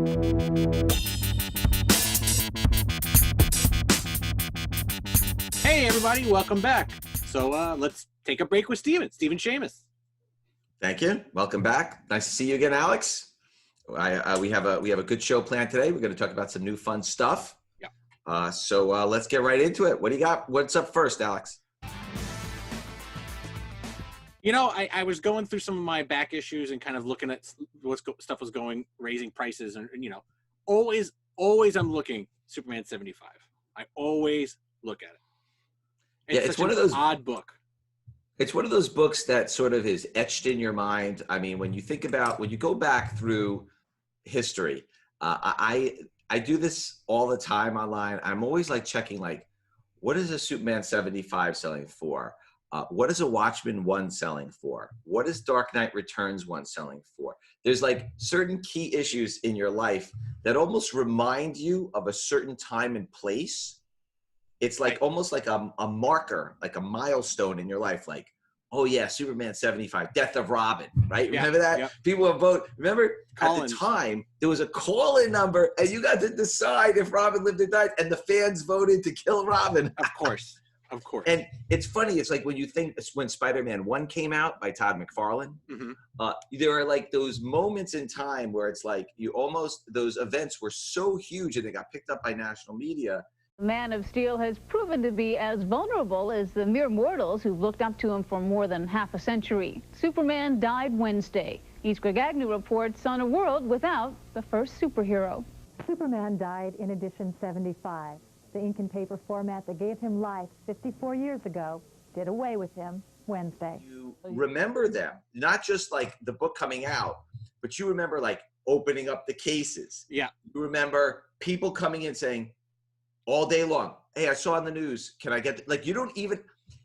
Hey everybody, welcome back. So let's take a break with Stephen Shamus. Thank you. Welcome back. Nice to see you again, Alex. We have a good show planned today. We're going to talk about some new fun stuff. Yeah. So let's get right into it. What do you got? What's up first, Alex? You know, I was going through some of my back issues and kind of looking at what stuff was going, raising prices, and you know, always I'm looking Superman 75. I always look at it. It's one of those odd book. It's one of those books that sort of is etched in your mind. I mean, when you go back through history, I do this all the time online. I'm always like checking, like, what is a Superman 75 selling for? What is a Watchmen 1 selling for? What is Dark Knight Returns 1 selling for? There's like certain key issues in your life that almost remind you of a certain time and place. It's like almost like a marker, like a milestone in your life. Like, oh yeah, Superman 75, Death of Robin, right? Yeah, Remember that? yeah. People would vote. Remember Collins. At the time, there was a call-in number and you got to decide if Robin lived or died, and the fans voted to kill Robin. Of course. Of course. And it's funny. It's like when Spider-Man 1 came out by Todd McFarlane, there are like those moments in time where it's like those events were so huge and they got picked up by national media. Man of Steel has proven to be as vulnerable as the mere mortals who've looked up to him for more than half a century. Superman died Wednesday. East Greg Agnew reports on a world without the first superhero. Superman died in edition 75. The ink and paper format that gave him life 54 years ago did away with him Wednesday. You remember them, not just like the book coming out, but you remember like opening up the cases. Yeah. You remember people coming in saying all day long, hey, I saw on the news, can I get, like, you don't even,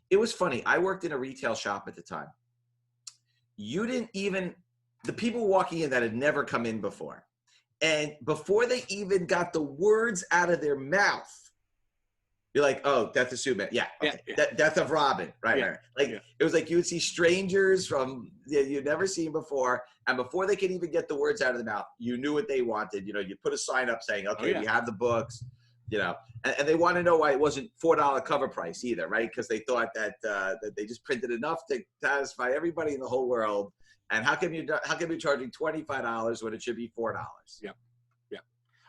it was funny. I worked in a retail shop at the time. You didn't even, the people walking in that had never come in before. And before they even got the words out of their mouth, you're like, oh, Death of Superman. Yeah. Okay. Yeah. Death of Robin. Right. Yeah. Right. Like, yeah. It was like you would see strangers from you'd never seen before. And before they could even get the words out of the mouth, you knew what they wanted. You know, you put a sign up saying, okay, we have the books, you know, and they want to know why it wasn't $4 cover price either. Right. Because they thought that they just printed enough to satisfy everybody in the whole world. And how come you're charging $25 when it should be $4? Yeah. Yeah.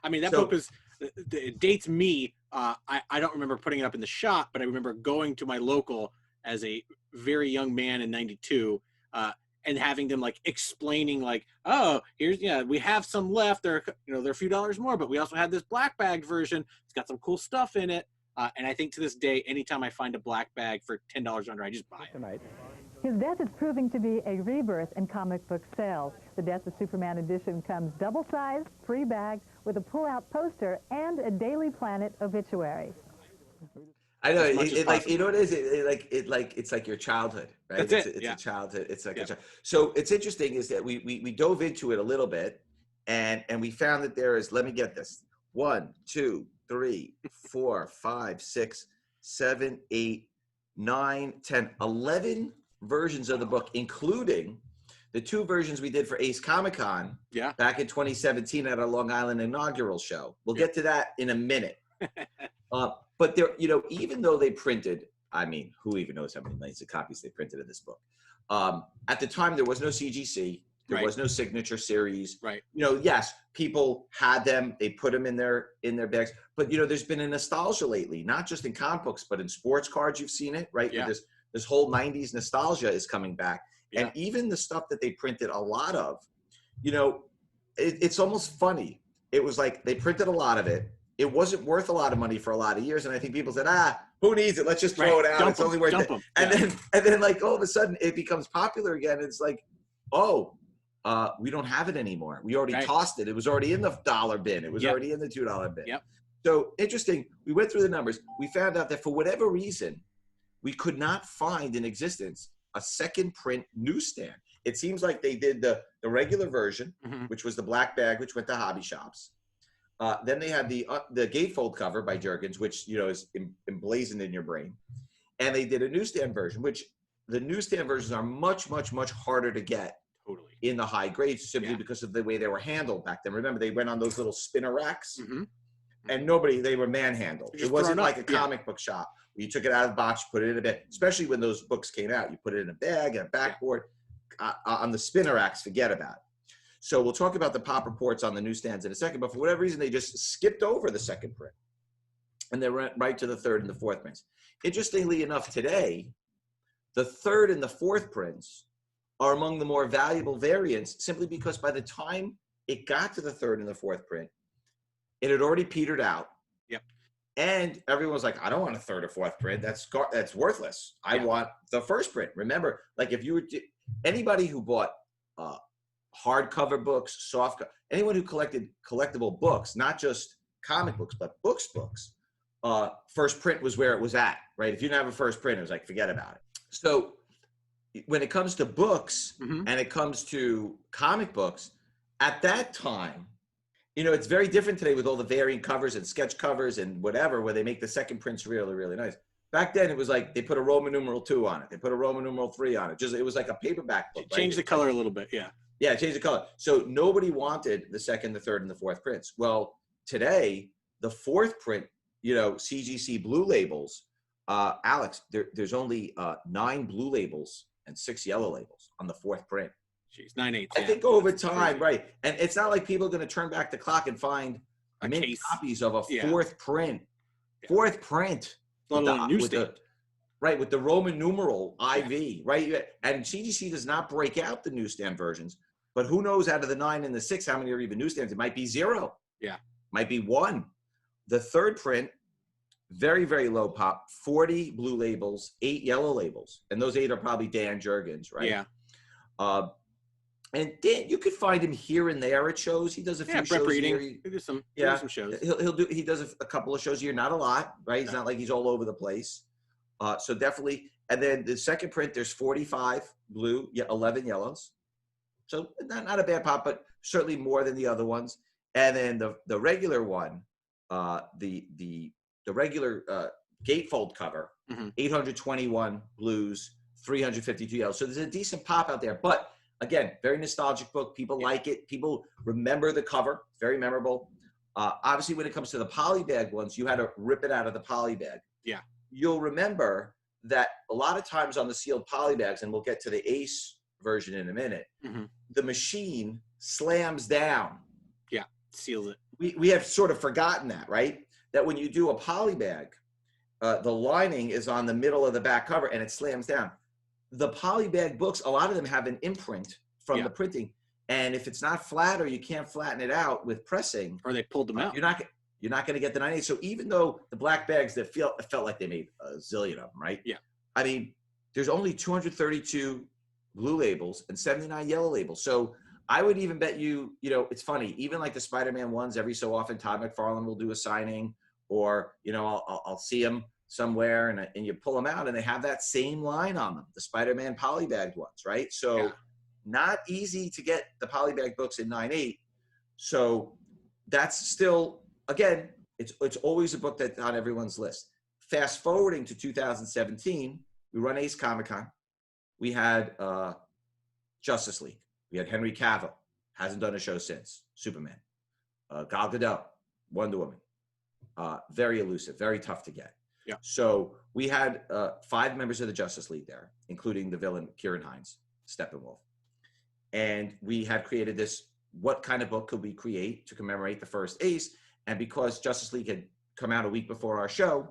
I mean, that book was, it dates me. I don't remember putting it up in the shop, but I remember going to my local as a very young man in '92 and having them like explaining like, oh, we have some left. They're a few dollars more, but we also had this black bag version. It's got some cool stuff in it. And I think to this day, anytime I find a black bag for $10 under, I just buy it. His death is proving to be a rebirth in comic book sales. The Death of Superman edition comes double-sized, free bag, with a pull-out poster and a Daily Planet obituary. I know, like, you know what it is? It's like your childhood, right? That's it's a childhood. It's like a child. So it's interesting is that we dove into it a little bit, and we found that there is, let me get this, 1, 2, 3, 4, 5, 6, 7, 8, 9, 10, 11 versions of the book, including the 2 versions we did for Ace Comic-Con back in 2017 at our Long Island inaugural show. We'll get to that in a minute. But there, even though they printed, I mean, who even knows how many millions of copies they printed of this book? At the time, there was no CGC. There was no signature series. Right. Yes, people had them. They put them in their bags. But, there's been a nostalgia lately, not just in comic books, but in sports cards. You've seen it, right? Yeah. This whole 90s nostalgia is coming back. Yeah. And even the stuff that they printed a lot of, it's almost funny. It was like they printed a lot of it. It wasn't worth a lot of money for a lot of years. And I think people said, who needs it? Let's just throw it out. It's only worth it. And then like all of a sudden it becomes popular again. It's like, we don't have it anymore. We already tossed it. It was already in the $1 bin. It was already in the $2 bin. Yep. So interesting. We went through the numbers. We found out that for whatever reason, we could not find in existence a second print newsstand. It seems like they did the regular version, which was the black bag, which went to hobby shops. Then they had the gatefold cover by Jergens, which is emblazoned in your brain. And they did a newsstand version, which the newsstand versions are much, much, much harder to get Totally. in the high grades simply because of the way they were handled back then. Remember, they went on those little spinner racks, and they were manhandled. It wasn't like a comic book shop. You took it out of the box, you put it in a bag, especially when those books came out. You put it in a bag and a backboard. On the spinner racks, forget about it. So we'll talk about the pop reports on the newsstands in a second, but for whatever reason, they just skipped over the second print. And they went right to the third and the fourth prints. Interestingly enough, today, the third and the fourth prints are among the more valuable variants simply because by the time it got to the third and the fourth print, it had already petered out. Yep. And everyone was like, I don't want a third or fourth print. That's worthless. I want the first print. Remember, like if you were anybody who bought hardcover books, anyone who collected collectible books, not just comic books, but books, first print was where it was at, right? If you didn't have a first print, it was like, forget about it. So when it comes to books and it comes to comic books, at that time, it's very different today with all the variant covers and sketch covers and whatever, where they make the second prints really, really nice. Back then, it was like they put a Roman numeral 2 on it. They put a Roman numeral 3 on it. It was like a paperback book. Change the color a little bit, yeah. Yeah, change the color. So nobody wanted the second, the third, and the fourth prints. Well, today, the fourth print, CGC blue labels, Alex, there's only 9 blue labels and 6 yellow labels on the fourth print. Jeez, 9/8. I think over time, right? And it's not like people are going to turn back the clock and find many copies of a fourth print. Fourth print. With the Roman numeral IV, right? And CGC does not break out the newsstand versions, but who knows out of the 9 and the 6, how many are even newsstands? It might be 0. Yeah. Might be 1. The third print, very, very low pop, 40 blue labels, 8 yellow labels. And those 8 are probably Dan Jurgens, right? Yeah. And Dan, you could find him here and there at shows. He does a few shows here. He does some shows. He does a couple of shows a year, not a lot, right? It's not like he's all over the place. So definitely. And then the second print, there's 45 blue, 11 yellows. So not a bad pop, but certainly more than the other ones. And then the regular one, the regular gatefold cover, 821 blues, 352 yellows. So there's a decent pop out there, but again, very nostalgic book. People like it. People remember the cover. Very memorable. Obviously, when it comes to the polybag ones, you had to rip it out of the polybag. Yeah. You'll remember that a lot of times on the sealed polybags, and we'll get to the ACE version in a minute, the machine slams down. Yeah, seals it. We have sort of forgotten that, right? That when you do a polybag, the lining is on the middle of the back cover and it slams down. The polybag books, a lot of them have an imprint from the printing. And if it's not flat or you can't flatten it out with pressing, or they pulled them out, you're not going to get the 98. So even though the black bags that felt like they made a zillion of them, right? Yeah. I mean, there's only 232 blue labels and 79 yellow labels. So I would even bet you, it's funny, even like the Spider-Man ones, every so often Todd McFarlane will do a signing, or, I'll see him somewhere and you pull them out and they have that same line on them, the Spider-Man polybagged ones, right? So not easy to get the polybag books in 9/8. So that's still, again, it's always a book that's on everyone's list. Fast forwarding to 2017, we run Ace Comic-Con. We had Justice League. We had Henry Cavill, hasn't done a show since. Superman. Gal Gadot, Wonder Woman. Very elusive, very tough to get. Yeah. So we had 5 members of the Justice League there, including the villain Kieran Hines, Steppenwolf. And we had created this, what kind of book could we create to commemorate the first Ace? And because Justice League had come out a week before our show,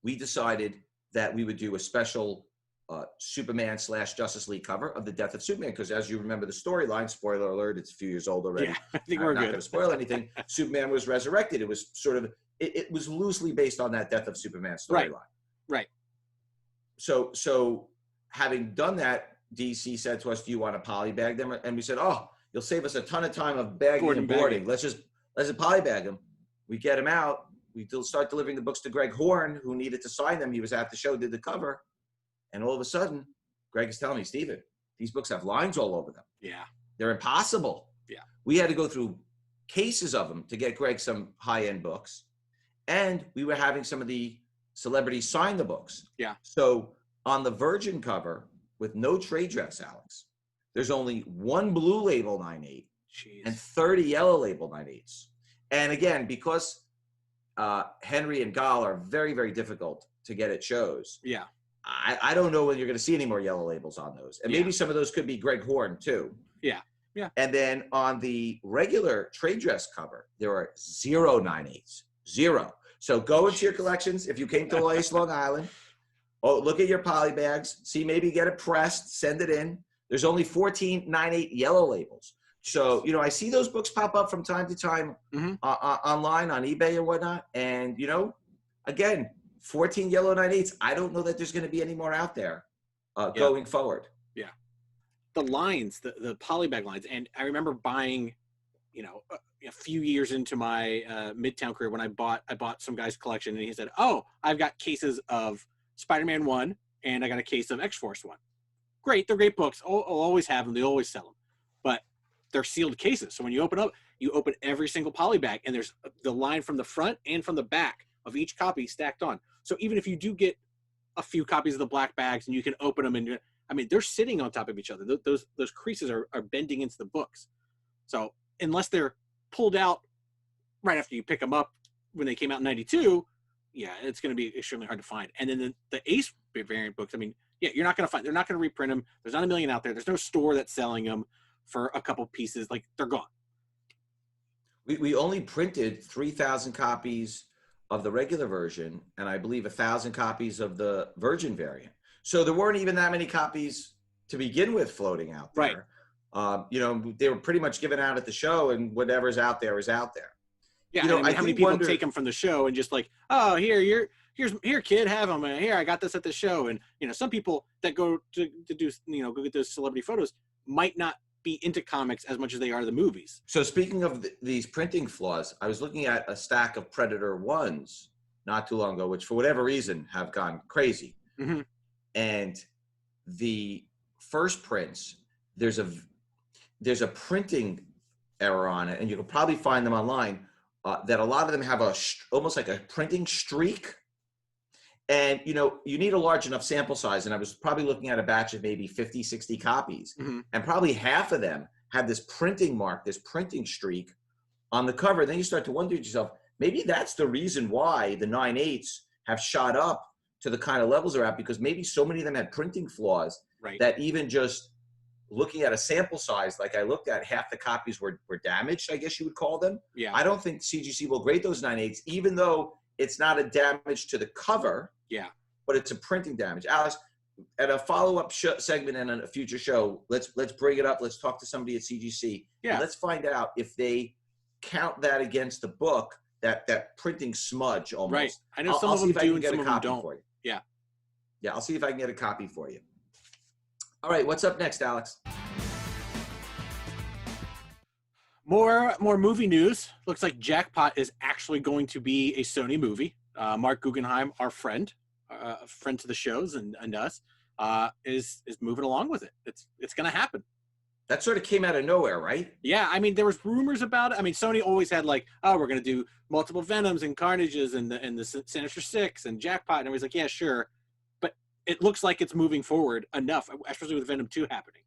we decided that we would do a special Superman/Justice League cover of the death of Superman. Because as you remember the storyline, spoiler alert, it's a few years old already. Yeah, I think we're not going to spoil anything. Superman was resurrected. It was sort of, it was loosely based on that death of Superman storyline. Right. So having done that, DC said to us, do you want to polybag them? And we said, oh, you'll save us a ton of time of bagging and boarding. Let's just polybag them. We get them out. We start delivering the books to Greg Horn, who needed to sign them. He was at the show, did the cover. And all of a sudden, Greg is telling me, Stephen, these books have lines all over them. Yeah. They're impossible. Yeah. We had to go through cases of them to get Greg some high-end books. And we were having some of the celebrities sign the books. Yeah. So on the Virgin cover, with no trade dress, Alex, there's only one blue label 9/8 Jeez. and 30 yellow label 9/8s. And again, because Henry and Gall are very, very difficult to get at shows. Yeah. I don't know when you're going to see any more yellow labels on those. And maybe some of those could be Greg Horn too. Yeah. Yeah. And then on the regular trade dress cover, there are 0 9/8s. 0. So go into your collections. If you came to Lois, Long Island, look at your poly bags, see, maybe get it pressed, send it in. There's only 14 9/8 yellow labels. So, you know, I see those books pop up from time to time online on eBay and whatnot. And, you know, again, 14 yellow 9/8s. I don't know that there's going to be any more out there going forward. Yeah. The lines, the polybag lines. And I remember buying, you know, a few years into my Midtown career when I bought some guy's collection, and he said, "Oh, I've got cases of Spider-Man 1 and I got a case of X-Force 1. Great. They're great books. I'll always have them. They always sell them. But they're sealed cases. So when you open up, you open every single polybag, and there's the line from the front and from the back of each copy stacked on. So even if you do get a few copies of the black bags and you can open them, and I mean, they're sitting on top of each other. Those creases are bending into the books. So unless they're pulled out right after you pick them up when they came out in 92, yeah, it's going to be extremely hard to find. And then the Ace variant books, I mean, yeah, you're not going to find, they're not going to reprint them. There's not a million out there. There's no store that's selling them for a couple pieces. Like, they're gone. We only printed 3,000 copies of the regular version, and I believe 1,000 copies of the Virgin variant. So there weren't even that many copies to begin with floating out there. Right. You know, they were pretty much given out at the show, and whatever's out there is out there. Yeah, you know, I mean, how many people take them from the show and just like, oh, here, kid, have them. Here, I got this at the show. And, you know, some people that go to do, you know, go get those celebrity photos might not be into comics as much as they are the movies. So speaking of these printing flaws, I was looking at a stack of Predator 1s not too long ago, which for whatever reason have gone crazy. Mm-hmm. And the first prints, there's a printing error on it, and you can probably find them online, that a lot of them have almost like a printing streak. And, you know, you need a large enough sample size. And I was probably looking at a batch of maybe 50, 60 copies. Mm-hmm. And probably half of them had this printing mark, this printing streak on the cover. Then you start to wonder to yourself, maybe that's the reason why the 9/8s have shot up to the kind of levels they're at, because maybe so many of them had printing flaws that even just looking at a sample size, like I looked at, half the copies were damaged, I guess you would call them. Yeah. I don't think CGC will grade those 9/8s, even though it's not a damage to the cover. Yeah. But it's a printing damage. Alex, at a follow-up segment and a future show, let's bring it up. Let's talk to somebody at CGC. Yeah. Let's find out if they count that against the book, that printing smudge almost. Right. I know some of them do and some of them don't. For you. Yeah. Yeah, I'll see if I can get a copy for you. All right, what's up next, Alex? More movie news. Looks like Jackpot is actually going to be a Sony movie. Mark Guggenheim, our friend to the shows and us, is moving along with it. It's going to happen. That sort of came out of nowhere, right? Yeah, I mean, there was rumors about it. I mean, Sony always had like, oh, we're going to do multiple Venoms and Carnages and the Sinister Six and Jackpot, and everybody's like, yeah, sure. But it looks like it's moving forward enough, especially with Venom 2 happening.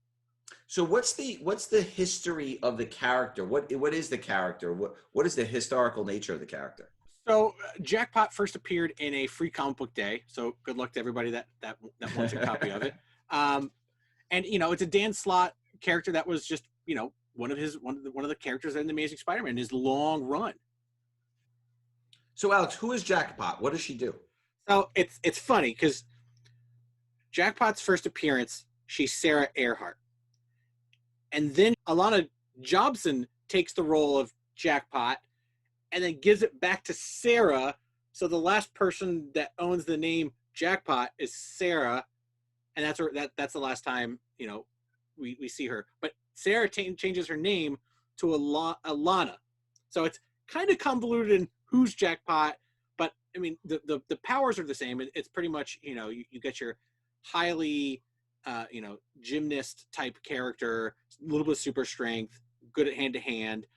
So what's the history of the character? What is the character? What is the historical nature of the character? So Jackpot first appeared in a free comic book day. So good luck to everybody that wants a copy of it. And you know, it's a Dan Slott character that was just, you know, one of the characters in the Amazing Spider-Man, his long run. So Alex, who is Jackpot? What does she do? So it's funny because Jackpot's first appearance, she's Sarah Earhart. And then Alana Jobson takes the role of Jackpot and then gives it back to Sarah. So the last person that owns the name Jackpot is Sarah. And that's the last time, you know, we see her. But Sarah changes her name to Alana. So it's kind of convoluted in who's Jackpot. But, I mean, the powers are the same. It's pretty much, you know, you get your highly, you know, gymnast type character, a little bit of super strength, good at hand-to-hand.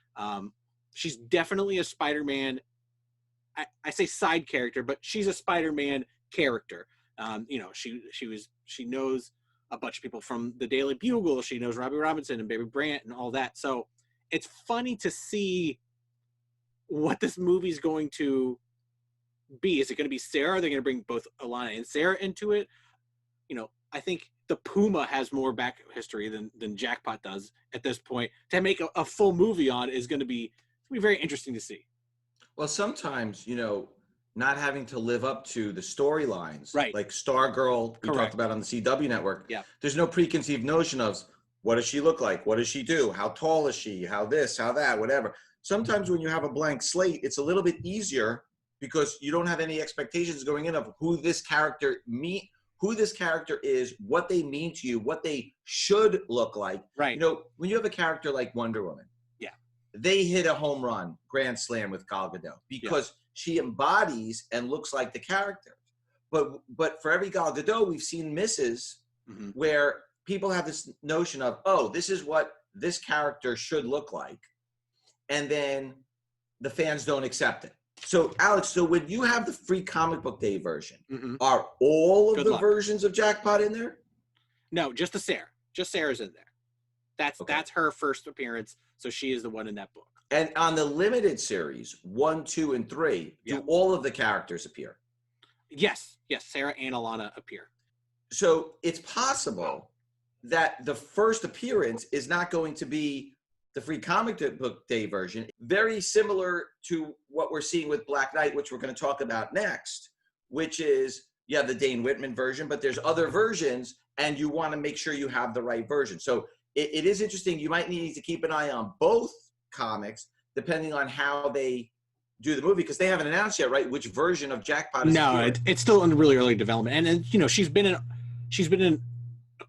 She's definitely a Spider-Man. I say side character, but she's a Spider-Man character. You know, she knows a bunch of people from the Daily Bugle. She knows Robbie Robinson and Baby Brant and all that. So it's funny to see what this movie's going to be. Is it going to be Sarah? Are they going to bring both Alana and Sarah into it? You know, I think the Puma has more back history than Jackpot does at this point. To make a full movie on is going to be very interesting to see. Well, sometimes, you know, not having to live up to the storylines, right? Like Stargirl, we talked about on the CW network. Yeah. There's no preconceived notion of what does she look like? What does she do? How tall is she? How this, how that, whatever. Sometimes when you have a blank slate, it's a little bit easier because you don't have any expectations going in of who this character is, what they mean to you, what they should look like. Right. You know, when you have a character like Wonder Woman, they hit a home run, grand slam with Gal Gadot because she embodies and looks like the character. But for every Gal Gadot, we've seen misses where people have this notion of, oh, this is what this character should look like. And then the fans don't accept it. So, Alex, so when you have the free comic book day version, are all of the versions of Jackpot in there? No, just the Sarah. Just Sarah's in there. That's her first appearance. So she is the one in that book. And on the limited series, 1, 2, and 3, do all of the characters appear? Yes. Sarah and Alana appear. So it's possible that the first appearance is not going to be the free comic book day version. Very similar to what we're seeing with Black Knight, which we're going to talk about next, which is you have the Dane Whitman version, but there's other versions, and you want to make sure you have the right version. So it is interesting. You might need to keep an eye on both comics, depending on how they do the movie, because they haven't announced yet, right? Which version of Jackpot is No, it's still in really early development. And you know, she's been in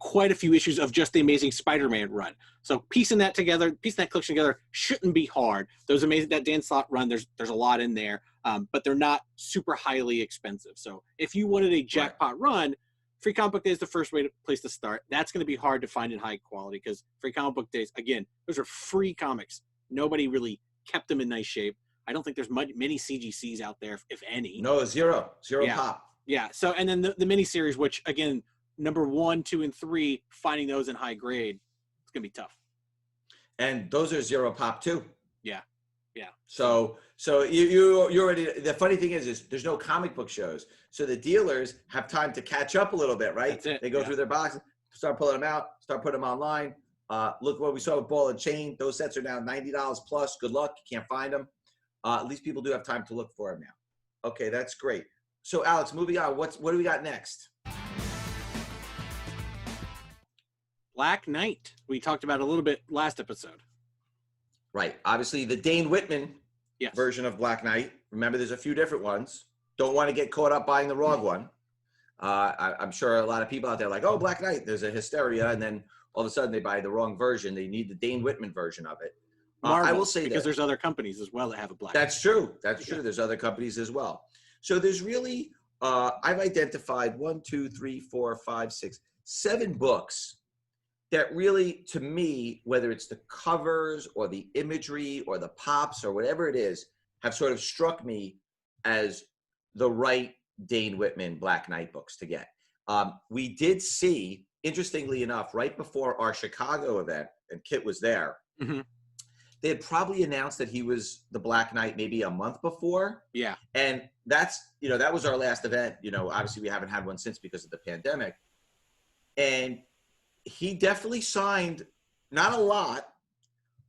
quite a few issues of just the Amazing Spider-Man run. So piecing that collection together shouldn't be hard. That Dan Slott run, there's a lot in there, but they're not super highly expensive. So if you wanted a Jackpot run, Free Comic Book Day is the first place to start. That's going to be hard to find in high quality because Free Comic Book Days, again, those are free comics. Nobody really kept them in nice shape. I don't think there's many CGCs out there, if any. No, zero pop. Yeah. So, and then the miniseries, which again, number 1, 2, and 3, finding those in high grade, it's gonna be tough. And those are 0 pop too. Yeah. So you already. The funny thing is there's no comic book shows, so the dealers have time to catch up a little bit, right? That's it. They go through their boxes, start pulling them out, start putting them online. Look what we saw with Ball and Chain. Those sets are now $90 plus. Good luck. You can't find them. At least people do have time to look for them now. Okay, that's great. So Alex, moving on. What do we got next? Black Knight. We talked about a little bit last episode. Right. Obviously, the Dane Whitman version of Black Knight. Remember, there's a few different ones. Don't want to get caught up buying the wrong one. I'm sure a lot of people out there are like, oh, Black Knight, there's a hysteria, and then all of a sudden they buy the wrong version. They need the Dane Whitman version of it. I will say because there's other companies as well that have a Black Knight. That's true. That's true. There's other companies as well. So there's really, I've identified 1, 2, 3, 4, 5, 6, 7 books that really, to me, whether it's the covers or the imagery or the pops or whatever it is, have sort of struck me as the right Dane Whitman Black Knight books to get. We did see, interestingly enough, right before our Chicago event, and Kit was there, they had probably announced that he was the Black Knight maybe a month before. Yeah. And that's, that was our last event. Obviously we haven't had one since because of the pandemic. And he definitely signed, not a lot,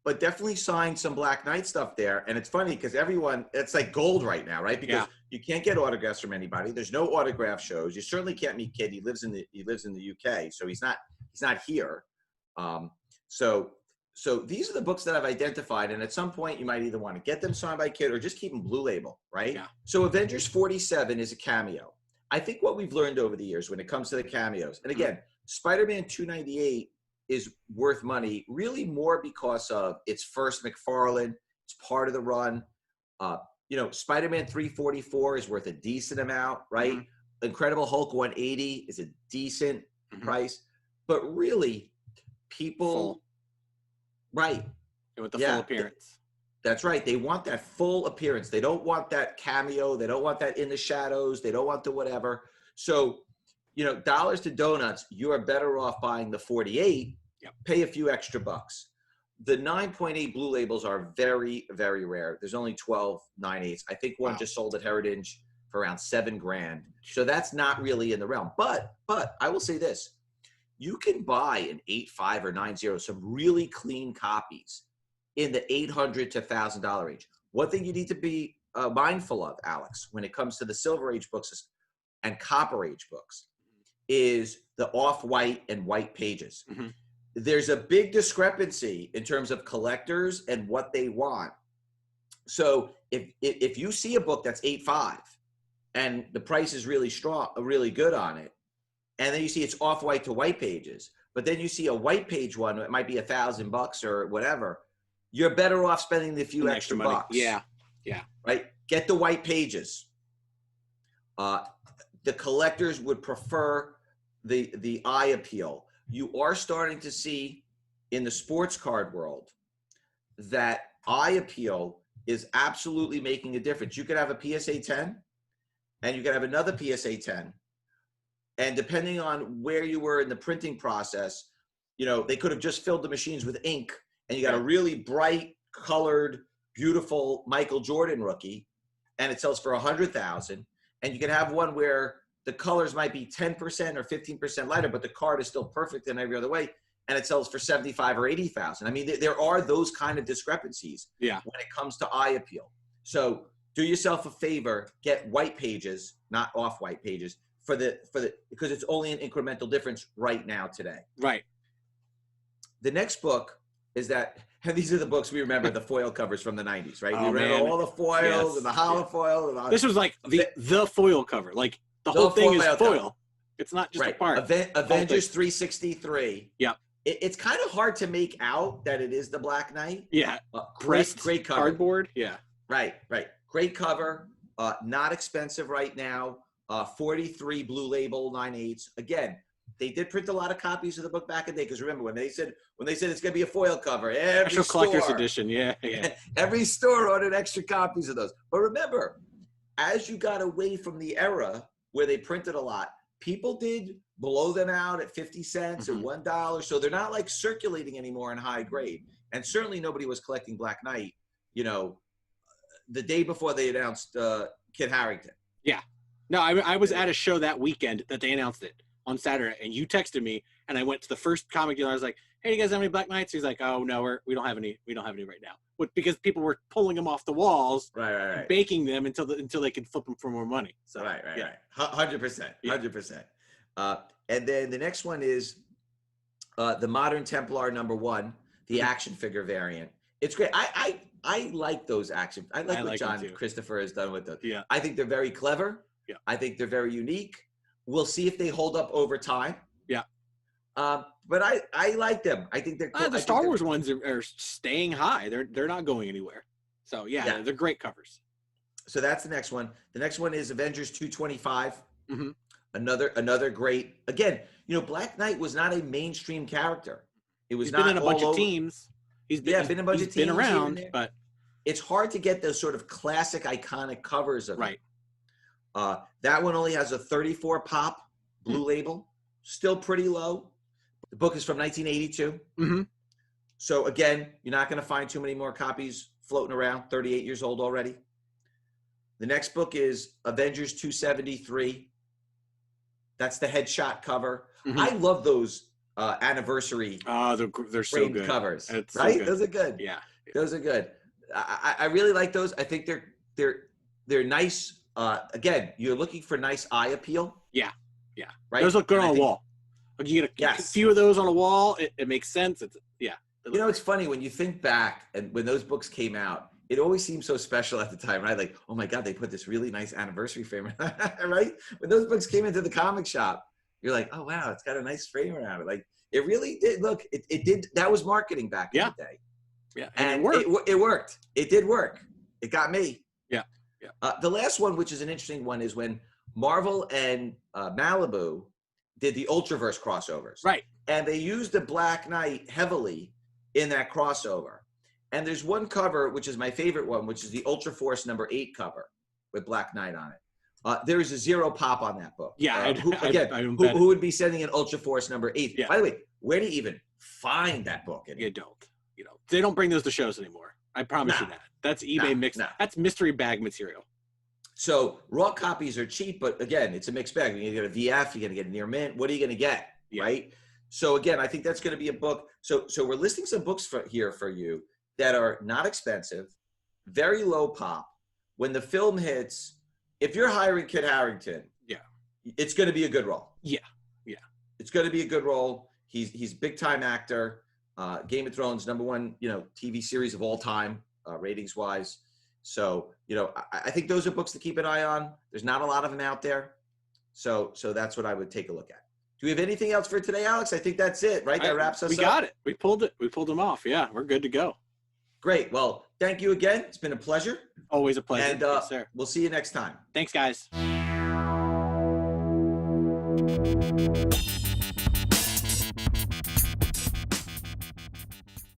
but definitely signed some Black Knight stuff there. And it's funny because it's like gold right now, right? Because you can't get autographs from anybody. There's no autograph shows. You certainly can't meet Kid. He lives in the UK, so he's not here. So these are the books that I've identified, and at some point you might either want to get them signed by Kid or just keep them Blue Label, right? Yeah. So Avengers 47 is a cameo. I think what we've learned over the years when it comes to the cameos, and again, Spider-Man 298 is worth money, really more because of its first McFarlane, it's part of the run. Spider-Man 344 is worth a decent amount, right? Incredible Hulk 180 is a decent price, but really people, right. And with the full appearance. That's right. They want that full appearance. They don't want that cameo. They don't want that in the shadows. They don't want the whatever. So, you know, dollars to donuts, you are better off buying the 48, pay a few extra bucks. The 9.8 blue labels are very, very rare. There's only 12 9/8. I think one just sold at Heritage for around $7,000. So that's not really in the realm. But I will say this. You can buy an 8.5 or 9.0, some really clean copies in the $800 to $1,000 range. One thing you need to be mindful of, Alex, when it comes to the Silver Age books and Copper Age books, is the off-white and white pages. Mm-hmm. There's a big discrepancy in terms of collectors and what they want. So if you see a book that's 8.5 and the price is really strong, really good on it, and then you see it's off-white to white pages, but then you see a white page one, it might be $1,000 or whatever, you're better off spending the few extra bucks. Yeah. Right? Get the white pages. The collectors would prefer the eye appeal. You are starting to see in the sports card world that eye appeal is absolutely making a difference. You could have a PSA 10 and you could have another PSA 10. And depending on where you were in the printing process, you know, they could have just filled the machines with ink and you got a really bright colored, beautiful Michael Jordan rookie and it sells for $100,000. And you can have one where the colors might be 10% or 15% lighter, but the card is still perfect in every other way, and it sells for $75,000 or $80,000. I mean, there are those kind of discrepancies when it comes to eye appeal. So do yourself a favor, get white pages, not off-white pages, because it's only an incremental difference right now today. Right. The next book is that, and these are the books we remember, the foil covers from the 90s, right? We remember all the foils and the hollow foil. And all. This was like the foil cover. Like the whole thing is foil. Cover. It's not just a part. Avengers 363. Yeah. It's kind of hard to make out that it is the Black Knight. Yeah. Great cover. Cardboard. Yeah. Right. Great cover. Not expensive right now. 43 blue label 9/8. Again, they did print a lot of copies of the book back in the day, because remember when they said it's going to be a foil cover, every collector's edition, every store ordered extra copies of those. But remember, as you got away from the era where they printed a lot, people did blow them out at 50 cents and $1, so they're not like circulating anymore in high grade. And certainly nobody was collecting Black Knight, you know, the day before they announced Kit Harington. Yeah. No, I was at a show that weekend that they announced it on Saturday, and you texted me, and I went to the first comic dealer. I was like, "Hey, do you guys have any Black Knights?" He's like, "Oh no, we don't have any. We don't have any right now." Because people were pulling them off the walls, right. baking them until they could flip them for more money. So right, 100%. And then the next one is the Modern Templar #1, the action figure variant. It's great. I like those action. I like what John Christopher has done with them. Yeah. I think they're very clever. Yeah. I think they're very unique. We'll see if they hold up over time. Yeah. But I like them. I think they're cool. The Star Wars ones are staying high. They're not going anywhere. So they're great covers. So that's the next one. The next one is Avengers 225. Mm-hmm. Another great. Again, you know, Black Knight was not a mainstream character. It was not been in a bunch of teams. He's been in a bunch of teams. Been around, but it's hard to get those sort of classic, iconic covers of right. That one only has a 34 pop blue label, still pretty low. The book is from 1982. Mm-hmm. So again, you're not going to find too many more copies floating around. 38 years old already. The next book is Avengers 273. That's the headshot cover. Mm-hmm. I love those anniversary. They're so good. Covers, it's right? So good. Those are good. Yeah, those are good. I really like those. I think they're nice. Again, you're looking for nice eye appeal. Yeah. Right. Those look good on a wall. Like you get a few of those on a wall. It makes sense. You know, it's funny when you think back and when those books came out. It always seemed so special at the time, right? Like, oh my God, they put this really nice anniversary frame, right? When those books came into the comic shop, you're like, oh wow, it's got a nice frame around it. Like, it really did. Look, it did. That was marketing back in the day. Yeah, and it worked. It did work. It got me. Yeah. The last one, which is an interesting one, is when Marvel and Malibu did the Ultraverse crossovers. Right. And they used the Black Knight heavily in that crossover. And there's one cover, which is my favorite one, which is the Ultra Force #8 cover with Black Knight on it. There is a 0 pop on that book. Yeah. Who would be sending an Ultra Force number 8? Yeah. By the way, where do you even find that book? You don't. They don't bring those to shows anymore. I promise you that. That's eBay mixed. That's mystery bag material. So raw copies are cheap, but again, it's a mixed bag. You're going to get a VF, you're going to get a near mint. What are you going to get, right? So again, I think that's going to be a book. So we're listing some books here for you that are not expensive, very low pop. When the film hits, if you're hiring Kit Harington, it's going to be a good role. Yeah. It's going to be a good role. He's big time actor. Game of Thrones, #1, TV series of all time, ratings wise. So, I think those are books to keep an eye on. There's not a lot of them out there. So that's what I would take a look at. Do we have anything else for today, Alex? I think that's it, right? That wraps us up. We got it. We pulled it. We pulled them off. Yeah, we're good to go. Great. Well, thank you again. It's been a pleasure. Always a pleasure. And yes, sir. We'll see you next time. Thanks, guys.